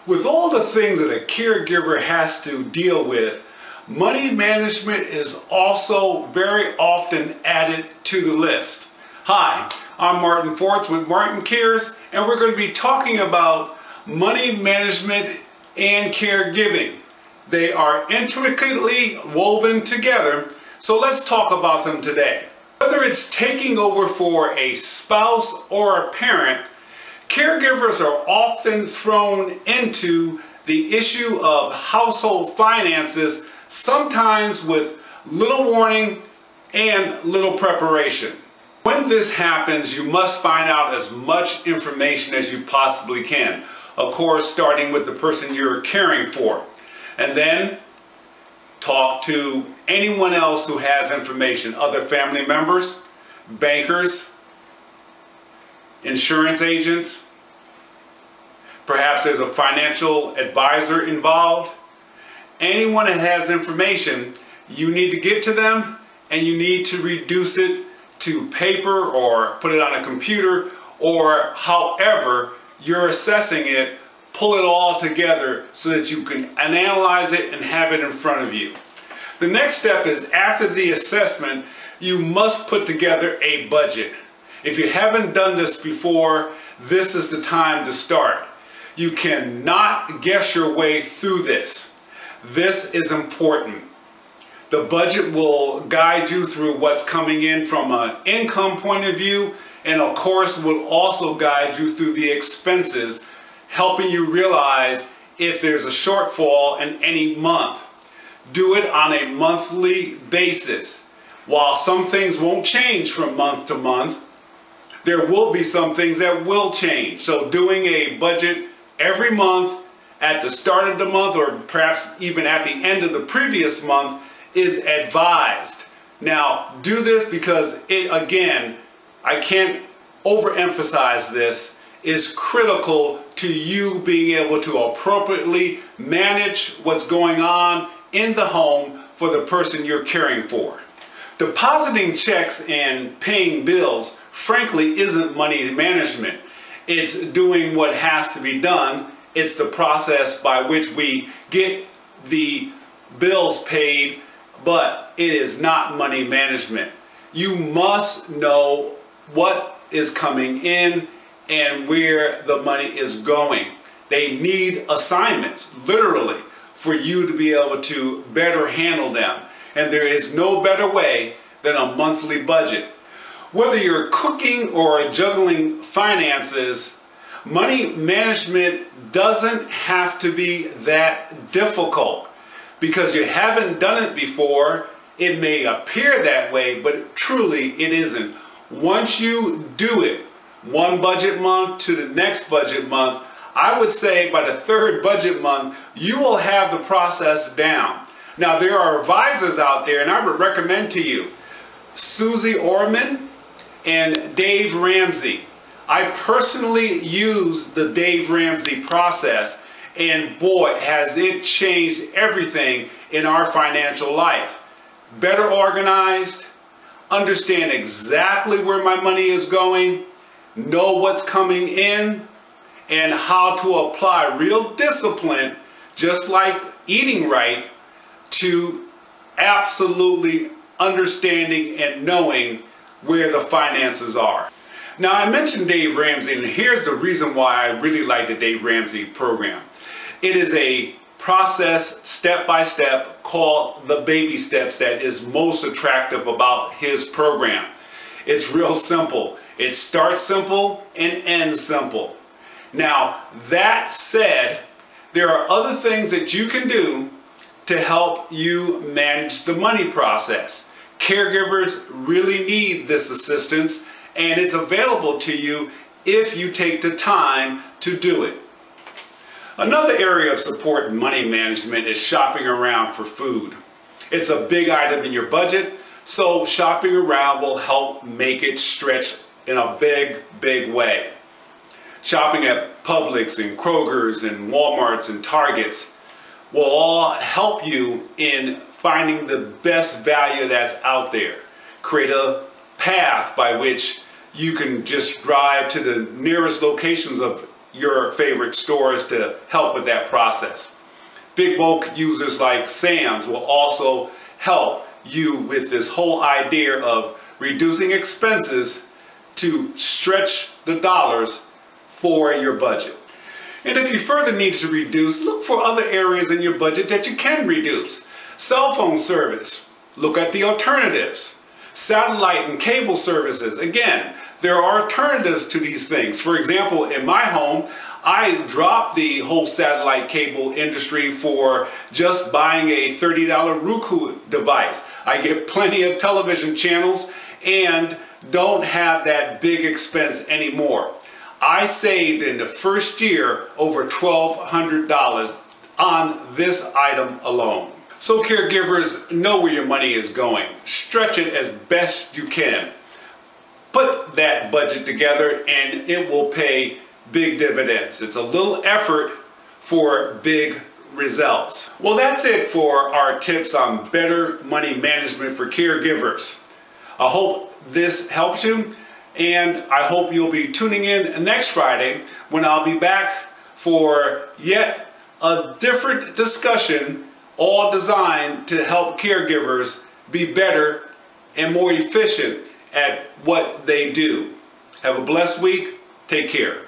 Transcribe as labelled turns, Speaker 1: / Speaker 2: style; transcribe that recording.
Speaker 1: With all the things that a caregiver has to deal with, money management is also very often added to the list. Hi, I'm Martin Forts with MartinCares, and we're going to be talking about money management and caregiving. They are intricately woven together, so let's talk about them today. Whether it's taking over for a spouse or a parent, caregivers are often thrown into the issue of household finances, sometimes with little warning and little preparation. When this happens, you must find out as much information as you possibly can. Of course, starting with the person you're caring for. And then talk to anyone else who has information, other family members, bankers, insurance agents. Perhaps there's a financial advisor involved. Anyone that has information, you need to get to them and you need to reduce it to paper or put it on a computer, or however you're assessing it, pull it all together so that you can analyze it and have it in front of you. The next step is, after the assessment, you must put together a budget. If you haven't done this before, this is the time to start. You cannot guess your way through this. This is important. The budget will guide you through what's coming in from an income point of view, and of course will also guide you through the expenses, helping you realize if there's a shortfall in any month. Do it on a monthly basis. While some things won't change from month to month, there will be some things that will change. So doing a budget every month at the start of the month, or perhaps even at the end of the previous month, is advised. Now, do this because it, again, I can't overemphasize this, is critical to you being able to appropriately manage what's going on in the home for the person you're caring for. Depositing checks and paying bills, frankly, isn't money management. It's doing what has to be done. It's the process by which we get the bills paid, but it is not money management. You must know what is coming in and where the money is going. They need assignments, literally, for you to be able to better handle them. And there is no better way than a monthly budget. Whether you're cooking or juggling finances, money management doesn't have to be that difficult. Because you haven't done it before, it may appear that way, but truly it isn't. Once you do it, one budget month to the next budget month, I would say by the third budget month, you will have the process down. Now, there are advisors out there, and I would recommend to you Susie Orman and Dave Ramsey. I personally use the Dave Ramsey process, and boy, has it changed everything in our financial life. Better organized, understand exactly where my money is going, know what's coming in, and how to apply real discipline, just like eating right, to absolutely understanding and knowing where the finances are. Now, I mentioned Dave Ramsey, and here's the reason why I really like the Dave Ramsey program. It is a process, step-by-step, called the baby steps, that is most attractive about his program. It's real simple. It starts simple and ends simple. Now, that said, there are other things that you can do to help you manage the money process. Caregivers really need this assistance, and it's available to you if you take the time to do it. Another area of support in money management is shopping around for food. It's a big item in your budget, so shopping around will help make it stretch in a big way. Shopping at Publix and Kroger's and Walmart's and Target's will all help you in finding the best value that's out there. Create a path by which you can just drive to the nearest locations of your favorite stores to help with that process. Big bulk users like Sam's will also help you with this whole idea of reducing expenses to stretch the dollars for your budget. And if you further need to reduce, look for other areas in your budget that you can reduce. Cell phone service, look at the alternatives. Satellite and cable services, again, there are alternatives to these things. For example, in my home, I dropped the whole satellite cable industry for just buying a $30 Roku device. I get plenty of television channels and don't have that big expense anymore. I saved in the first year over $1,200 on this item alone. So caregivers, know where your money is going. Stretch it as best you can. Put that budget together and it will pay big dividends. It's a little effort for big results. Well, that's it for our tips on better money management for caregivers. I hope this helps you, and I hope you'll be tuning in next Friday when I'll be back for yet a different discussion, all designed to help caregivers be better and more efficient at what they do. Have a blessed week. Take care.